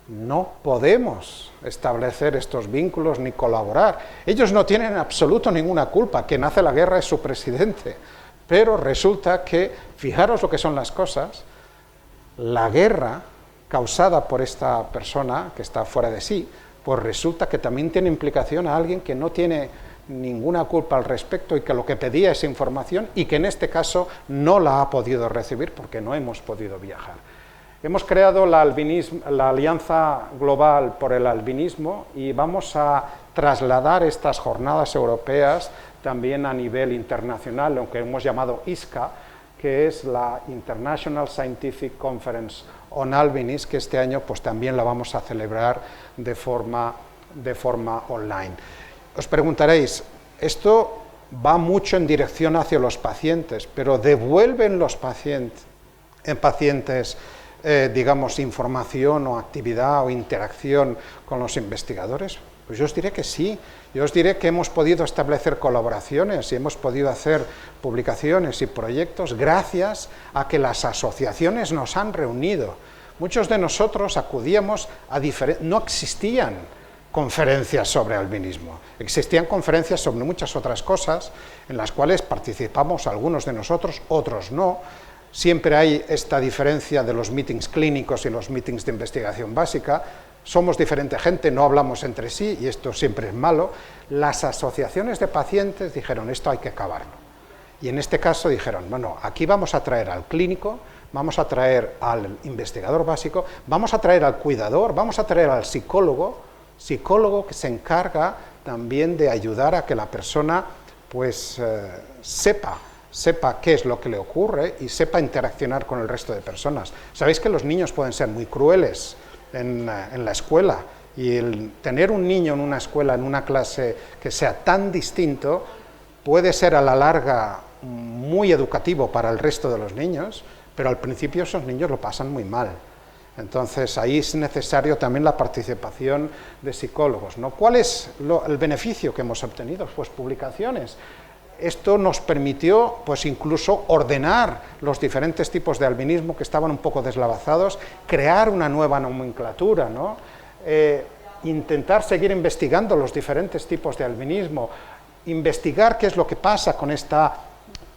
no podemos establecer estos vínculos ni colaborar. Ellos no tienen en absoluto ninguna culpa, quien hace la guerra es su presidente, pero resulta que, fijaros lo que son las cosas, la guerra causada por esta persona que está fuera de sí, pues resulta que también tiene implicación a alguien que no tiene ninguna culpa al respecto y que lo que pedía es información y que en este caso no la ha podido recibir porque no hemos podido viajar. Hemos creado la Alianza Global por el Albinismo y vamos a trasladar estas jornadas europeas también a nivel internacional, lo que hemos llamado ISCA, que es la International Scientific Conference on Albinism, que este año pues también la vamos a celebrar de forma online. Os preguntaréis, esto va mucho en dirección hacia los pacientes, pero ¿devuelven los pacientes digamos, información o actividad o interacción con los investigadores? Pues yo os diré que sí, yo os diré que hemos podido establecer colaboraciones y hemos podido hacer publicaciones y proyectos gracias a que las asociaciones nos han reunido. Muchos de nosotros acudíamos a no existían conferencias sobre albinismo, existían conferencias sobre muchas otras cosas en las cuales participamos algunos de nosotros, otros no. Siempre hay esta diferencia de los meetings clínicos y los meetings de investigación básica. Somos diferente gente, no hablamos entre sí y esto siempre es malo. Las asociaciones de pacientes dijeron, esto hay que acabarlo. Y en este caso dijeron, bueno, aquí vamos a traer al clínico, vamos a traer al investigador básico, vamos a traer al cuidador, vamos a traer al psicólogo que se encarga también de ayudar a que la persona pues sepa qué es lo que le ocurre y sepa interaccionar con el resto de personas. Sabéis que los niños pueden ser muy crueles en la escuela y el tener un niño en una escuela, en una clase que sea tan distinto, puede ser a la larga muy educativo para el resto de los niños, pero al principio esos niños lo pasan muy mal. Entonces ahí es necesario también la participación de psicólogos, ¿no? ¿Cuál es el beneficio que hemos obtenido? Pues publicaciones. Esto nos permitió pues incluso ordenar los diferentes tipos de albinismo que estaban un poco deslavazados, crear una nueva nomenclatura, ¿no? Intentar seguir investigando los diferentes tipos de albinismo, investigar qué es lo que pasa con esta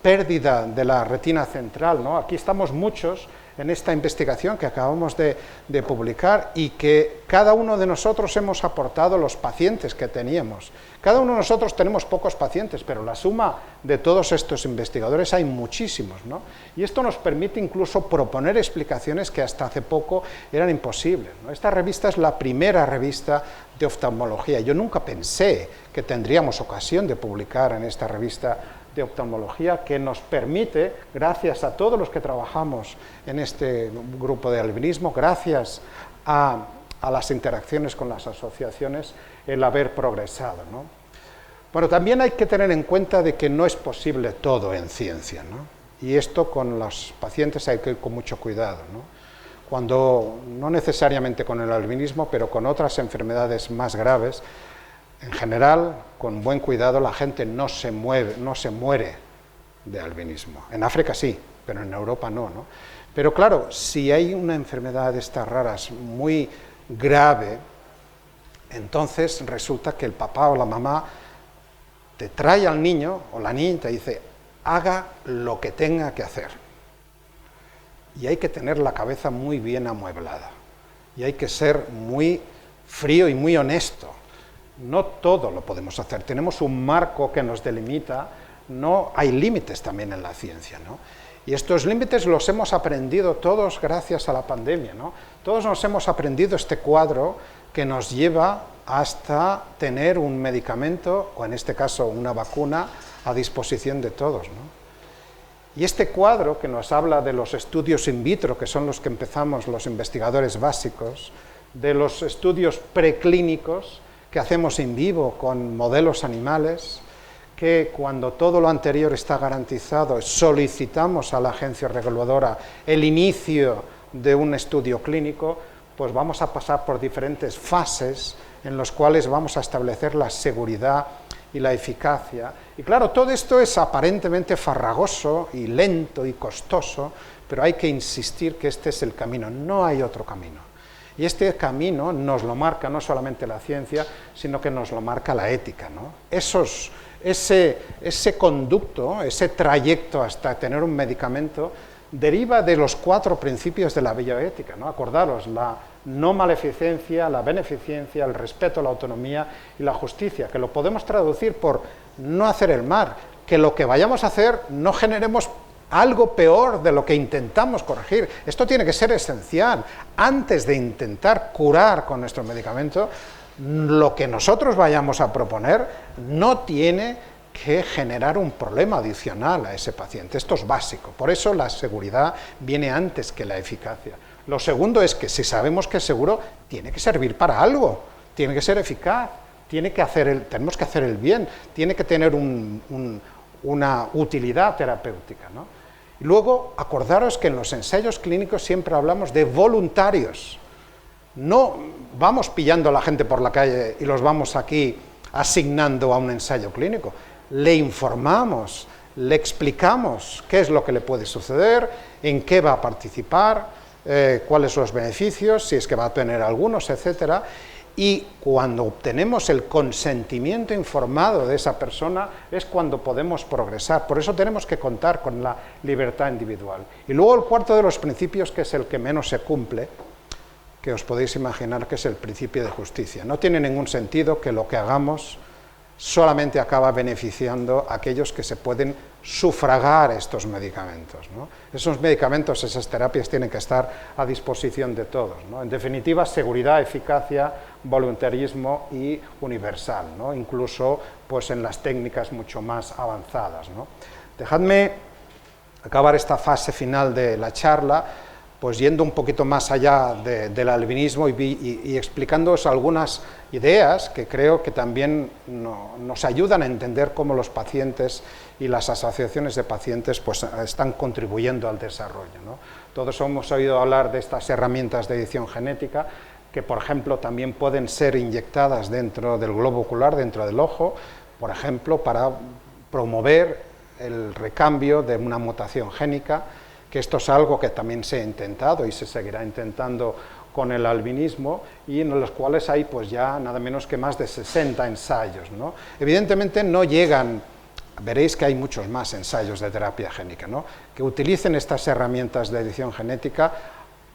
pérdida de la retina central, ¿no? Aquí estamos muchos en esta investigación que acabamos de publicar y que cada uno de nosotros hemos aportado los pacientes que teníamos. Cada uno de nosotros tenemos pocos pacientes, pero la suma de todos estos investigadores hay muchísimos, ¿no? Y esto nos permite incluso proponer explicaciones que hasta hace poco eran imposibles, ¿no? Esta revista es la primera revista de oftalmología. Yo nunca pensé que tendríamos ocasión de publicar en esta revista de oftalmología que nos permite, gracias a todos los que trabajamos en este grupo de albinismo, gracias a las interacciones con las asociaciones, el haber progresado, ¿no? Bueno, también hay que tener en cuenta de que no es posible todo en ciencia, ¿no? Y esto con los pacientes hay que ir con mucho cuidado, ¿no? Cuando, no necesariamente con el albinismo, pero con otras enfermedades más graves, en general, con buen cuidado, la gente no se muere de albinismo. En África sí, pero en Europa no, ¿no? Pero claro, si hay una enfermedad de estas raras muy grave, entonces resulta que el papá o la mamá te trae al niño o la niña y te dice, haga lo que tenga que hacer. Y hay que tener la cabeza muy bien amueblada. Y hay que ser muy frío y muy honesto. No todo lo podemos hacer, tenemos un marco que nos delimita, no hay límites también en la ciencia, ¿no? Y estos límites los hemos aprendido todos gracias a la pandemia, ¿no? Todos nos hemos aprendido este cuadro que nos lleva hasta tener un medicamento, o en este caso una vacuna, a disposición de todos, ¿no? Y este cuadro que nos habla de los estudios in vitro, que son los que empezamos los investigadores básicos, de los estudios preclínicos, que hacemos en vivo con modelos animales, que cuando todo lo anterior está garantizado, solicitamos a la agencia reguladora el inicio de un estudio clínico, pues vamos a pasar por diferentes fases en las cuales vamos a establecer la seguridad y la eficacia. Y claro, todo esto es aparentemente farragoso y lento y costoso, pero hay que insistir que este es el camino, no hay otro camino. Y este camino nos lo marca no solamente la ciencia, sino que nos lo marca la ética, ¿no? Ese conducto, ese trayecto hasta tener un medicamento, deriva de los 4 principios de la bioética, ¿no? Acordaros, la no maleficencia, la beneficencia, el respeto a la autonomía y la justicia, que lo podemos traducir por no hacer el mal, que lo que vayamos a hacer no generemos algo peor de lo que intentamos corregir. Esto tiene que ser esencial. Antes de intentar curar con nuestro medicamento, lo que nosotros vayamos a proponer no tiene que generar un problema adicional a ese paciente. Esto es básico. Por eso la seguridad viene antes que la eficacia. Lo segundo es que si sabemos que es seguro, tiene que servir para algo, tiene que ser eficaz, tenemos que hacer el bien, tiene que tener una utilidad terapéutica, ¿no? Y luego, acordaros que en los ensayos clínicos siempre hablamos de voluntarios. No vamos pillando a la gente por la calle y los vamos aquí asignando a un ensayo clínico. Le informamos, le explicamos qué es lo que le puede suceder, en qué va a participar, cuáles son los beneficios, si es que va a tener algunos, etcétera. Y cuando obtenemos el consentimiento informado de esa persona es cuando podemos progresar. Por eso tenemos que contar con la libertad individual. Y luego el cuarto de los principios, que es el que menos se cumple, que os podéis imaginar que es el principio de justicia. No tiene ningún sentido que lo que hagamos solamente acaba beneficiando a aquellos que se pueden sufragar estos medicamentos, ¿no? Esos medicamentos, esas terapias tienen que estar a disposición de todos, ¿no? En definitiva, seguridad, eficacia, voluntarismo y universal, ¿no? Incluso pues, en las técnicas mucho más avanzadas, ¿no? Dejadme acabar esta fase final de la charla pues yendo un poquito más allá del albinismo y explicándoos algunas ideas que creo que también nos ayudan a entender cómo los pacientes y las asociaciones de pacientes pues, están contribuyendo al desarrollo, ¿no? Todos hemos oído hablar de estas herramientas de edición genética, que por ejemplo también pueden ser inyectadas dentro del globo ocular, dentro del ojo, por ejemplo, para promover el recambio de una mutación génica, que esto es algo que también se ha intentado y se seguirá intentando con el albinismo, y en los cuales hay pues ya nada menos que más de 60 ensayos, ¿no? Evidentemente no llegan, veréis que hay muchos más ensayos de terapia génica, ¿no?, que utilicen estas herramientas de edición genética.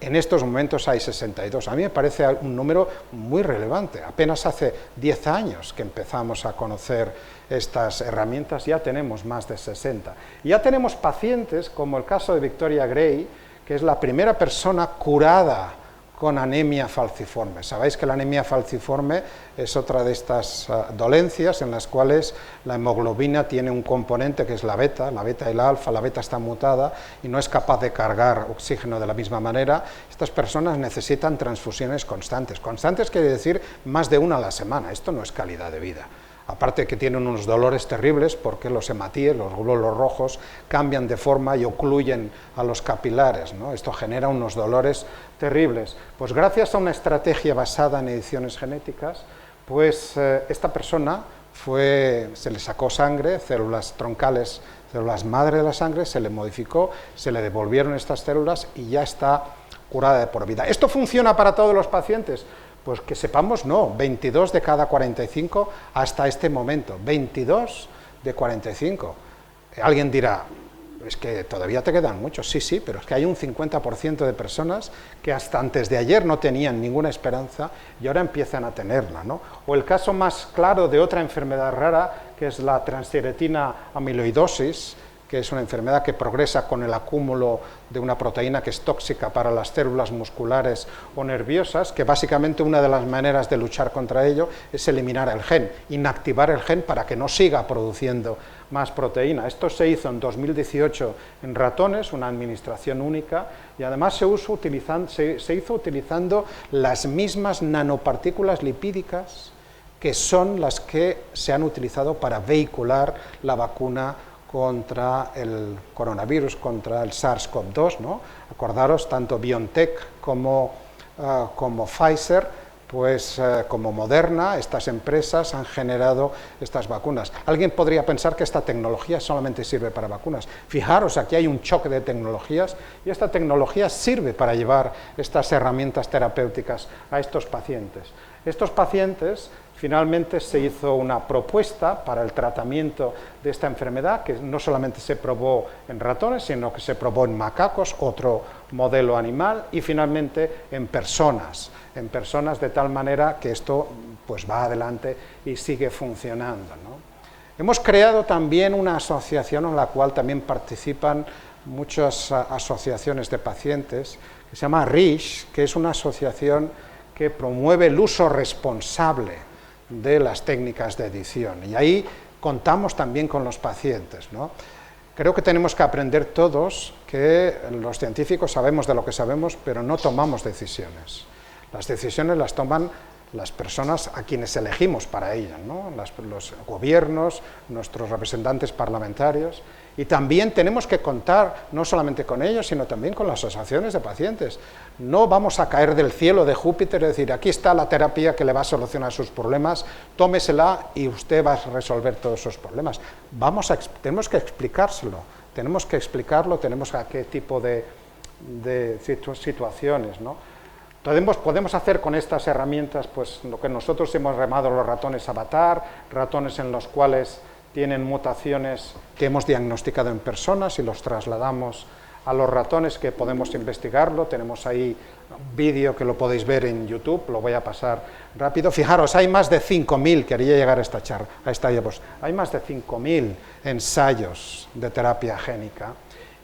En estos momentos hay 62. A mí me parece un número muy relevante. Apenas hace 10 años que empezamos a conocer estas herramientas, ya tenemos más de 60. Y ya tenemos pacientes, como el caso de Victoria Gray, que es la primera persona curada con anemia falciforme. Sabéis que la anemia falciforme es otra de estas dolencias en las cuales la hemoglobina tiene un componente que es la beta y la alfa. La beta está mutada y no es capaz de cargar oxígeno de la misma manera. Estas personas necesitan transfusiones constantes. Constantes quiere decir más de una a la semana. Esto no es calidad de vida. Aparte que tienen unos dolores terribles porque los hematíes, los glóbulos rojos, cambian de forma y ocluyen a los capilares, ¿no? Esto genera unos dolores terribles. Pues gracias a una estrategia basada en ediciones genéticas, pues esta persona se le sacó sangre, células troncales, células madre de la sangre, se le modificó, se le devolvieron estas células y ya está curada de por vida. ¿Esto funciona para todos los pacientes? Pues que sepamos, no, 22 de cada 45 hasta este momento, 22 de 45. Alguien dirá, es que todavía te quedan muchos, sí, pero es que hay un 50% de personas que hasta antes de ayer no tenían ninguna esperanza y ahora empiezan a tenerla, ¿no? O el caso más claro de otra enfermedad rara, que es la transtiratina amiloidosis, que es una enfermedad que progresa con el acúmulo de una proteína que es tóxica para las células musculares o nerviosas, que básicamente una de las maneras de luchar contra ello es eliminar el gen, inactivar el gen para que no siga produciendo más proteína. Esto se hizo en 2018 en ratones, una administración única, y además se hizo utilizando las mismas nanopartículas lipídicas que son las que se han utilizado para vehicular la vacuna contra el coronavirus, contra el SARS-CoV-2, ¿no? Acordaros, tanto BioNTech como Pfizer pues como Moderna, estas empresas han generado estas vacunas. Alguien podría pensar que esta tecnología solamente sirve para vacunas. Fijaros, aquí hay un choque de tecnologías y esta tecnología sirve para llevar estas herramientas terapéuticas a estos pacientes. Estos pacientes, finalmente se hizo una propuesta para el tratamiento de esta enfermedad, que no solamente se probó en ratones, sino que se probó en macacos, otro modelo animal, y finalmente en personas de tal manera que esto pues va adelante y sigue funcionando, ¿no? Hemos creado también una asociación en la cual también participan muchas asociaciones de pacientes, que se llama RISH, que es una asociación que promueve el uso responsable de las técnicas de edición, y ahí contamos también con los pacientes, ¿no? Creo que tenemos que aprender todos que los científicos sabemos de lo que sabemos, pero no tomamos decisiones. Las decisiones las toman las personas a quienes elegimos para ellas, ¿no? Los gobiernos, nuestros representantes parlamentarios, y también tenemos que contar no solamente con ellos, sino también con las asociaciones de pacientes. No vamos a caer del cielo de Júpiter y decir, aquí está la terapia que le va a solucionar sus problemas, tómesela y usted va a resolver todos sus problemas. Tenemos que explicárselo, tenemos que explicarlo, tenemos a qué tipo de situaciones, ¿no? Podemos hacer con estas herramientas pues lo que nosotros hemos llamado los ratones avatar, ratones en los cuales tienen mutaciones que hemos diagnosticado en personas y los trasladamos a los ratones, que podemos investigarlo. Tenemos ahí un vídeo que lo podéis ver en YouTube, lo voy a pasar rápido. Fijaros, hay más de 5.000, quería llegar a esta diapositiva, hay más de 5.000 ensayos de terapia génica,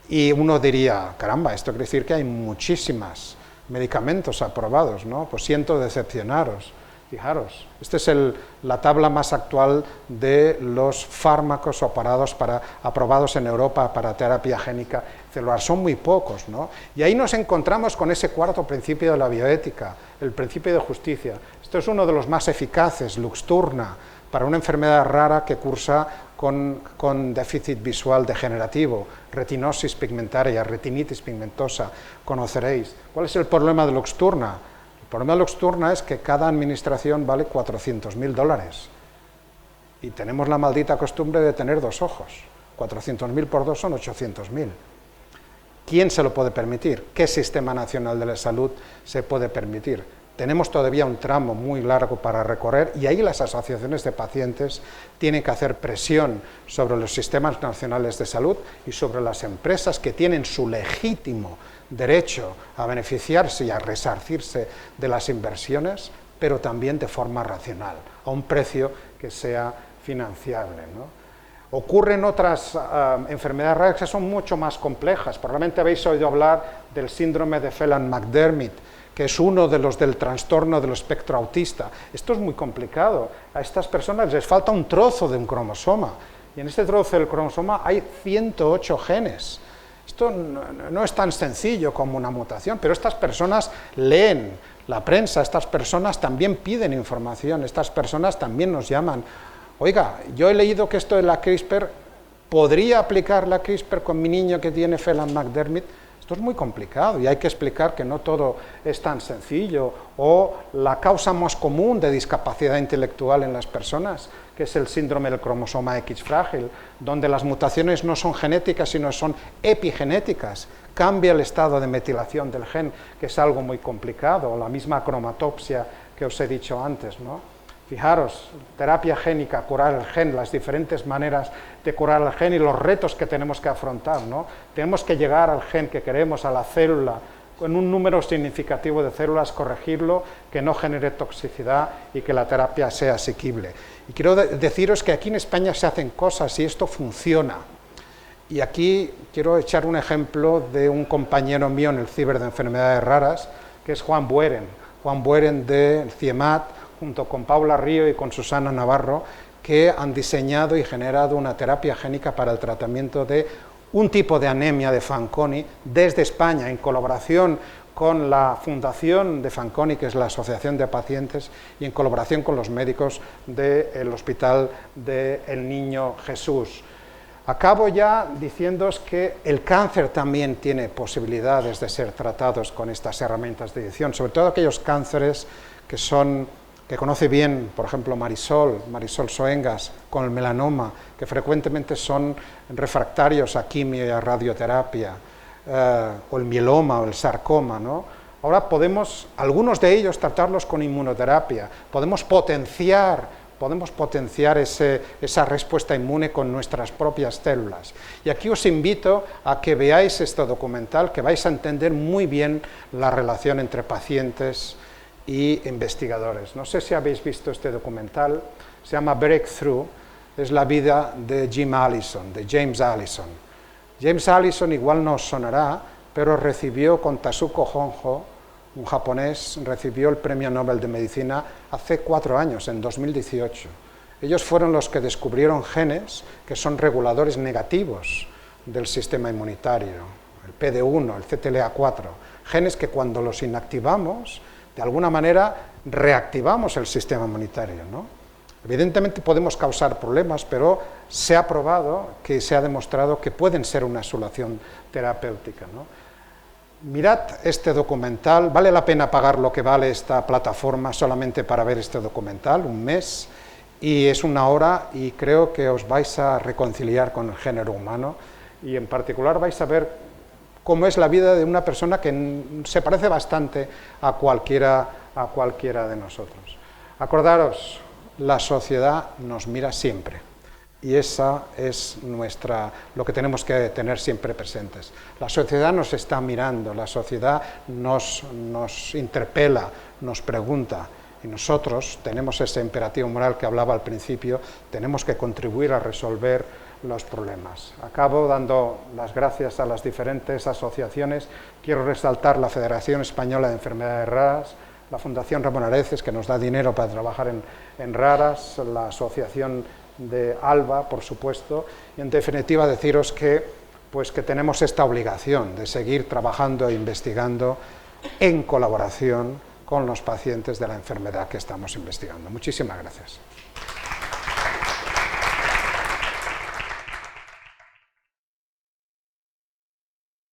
y uno diría, caramba, esto quiere decir que hay muchísimas medicamentos aprobados, ¿no? Pues siento decepcionaros. Fijaros, esta es la tabla más actual de los fármacos aprobados en Europa para terapia génica celular. Son muy pocos, ¿no? Y ahí nos encontramos con ese cuarto principio de la bioética, el principio de justicia. Esto es uno de los más eficaces, Luxturna, para una enfermedad rara que cursa con déficit visual degenerativo, retinosis pigmentaria, retinitis pigmentosa, conoceréis. ¿Cuál es el problema de Luxturna? El problema de Luxturna es que cada administración vale $400.000 y tenemos la maldita costumbre de tener dos ojos. 400.000 por dos son 800.000. ¿Quién se lo puede permitir? ¿Qué sistema nacional de la salud se puede permitir? Tenemos todavía un tramo muy largo para recorrer, y ahí las asociaciones de pacientes tienen que hacer presión sobre los sistemas nacionales de salud y sobre las empresas que tienen su legítimo derecho a beneficiarse y a resarcirse de las inversiones, pero también de forma racional, a un precio que sea financiable, ¿no? Ocurren otras enfermedades raras que son mucho más complejas. Probablemente habéis oído hablar del síndrome de Phelan-McDermid, que es uno de los del trastorno del espectro autista. Esto es muy complicado. A estas personas les falta un trozo de un cromosoma, y en este trozo del cromosoma hay 108 genes. Esto no es tan sencillo como una mutación, pero estas personas leen la prensa, estas personas también piden información, estas personas también nos llaman. Oiga, yo he leído que esto de la CRISPR, ¿podría aplicar la CRISPR con mi niño que tiene Phelan-McDermid? Esto es muy complicado y hay que explicar que no todo es tan sencillo. O la causa más común de discapacidad intelectual en las personas, que es el síndrome del cromosoma X frágil, donde las mutaciones no son genéticas, sino son epigenéticas. Cambia el estado de metilación del gen, que es algo muy complicado, o la misma cromatopsia que os he dicho antes, ¿no? Fijaros, terapia génica, curar el gen, las diferentes maneras de curar el gen y los retos que tenemos que afrontar, ¿no? Tenemos que llegar al gen que queremos, a la célula, con un número significativo de células, corregirlo, que no genere toxicidad y que la terapia sea asequible. Y quiero deciros que aquí en España se hacen cosas y esto funciona. Y aquí quiero echar un ejemplo de un compañero mío en el Ciber de Enfermedades Raras, que es Juan Bueren del CIEMAT, junto con Paula Río y con Susana Navarro, que han diseñado y generado una terapia génica para el tratamiento de un tipo de anemia de Fanconi desde España, en colaboración con la Fundación de Fanconi, que es la Asociación de Pacientes, y en colaboración con los médicos del Hospital del Niño Jesús. Acabo ya diciéndoos que el cáncer también tiene posibilidades de ser tratados con estas herramientas de edición, sobre todo aquellos cánceres que conoce bien, por ejemplo, Marisol Soengas, con el melanoma, que frecuentemente son refractarios a quimio y a radioterapia, o el mieloma o el sarcoma, ¿no? Ahora podemos, algunos de ellos, tratarlos con inmunoterapia, podemos potenciar esa respuesta inmune con nuestras propias células. Y aquí os invito a que veáis este documental, que vais a entender muy bien la relación entre pacientes y investigadores. No sé si habéis visto este documental, se llama Breakthrough, es la vida de James Allison. James Allison igual no os sonará, pero recibió con Tasuku Honjo, un japonés, recibió el Premio Nobel de Medicina hace 4 años, en 2018. Ellos fueron los que descubrieron genes que son reguladores negativos del sistema inmunitario, el PD1, el CTLA4, genes que cuando los inactivamos, de alguna manera reactivamos el sistema inmunitario, ¿no? Evidentemente podemos causar problemas, pero se ha probado, que se ha demostrado que pueden ser una solución terapéutica, ¿no? Mirad este documental, vale la pena pagar lo que vale esta plataforma solamente para ver este documental, 1 mes, y es 1 hora, y creo que os vais a reconciliar con el género humano, y en particular vais a ver cómo es la vida de una persona que se parece bastante a cualquiera de nosotros. Acordaros, la sociedad nos mira siempre, y esa es lo que tenemos que tener siempre presentes. La sociedad nos está mirando, la sociedad nos interpela, nos pregunta, y nosotros tenemos ese imperativo moral que hablaba al principio, tenemos que contribuir a resolver los problemas. Acabo dando las gracias a las diferentes asociaciones. Quiero resaltar la Federación Española de Enfermedades Raras, la Fundación Ramón Areces, que nos da dinero para trabajar en raras, la Asociación de ALBA, por supuesto, y en definitiva deciros que tenemos esta obligación de seguir trabajando e investigando en colaboración con los pacientes de la enfermedad que estamos investigando. Muchísimas gracias.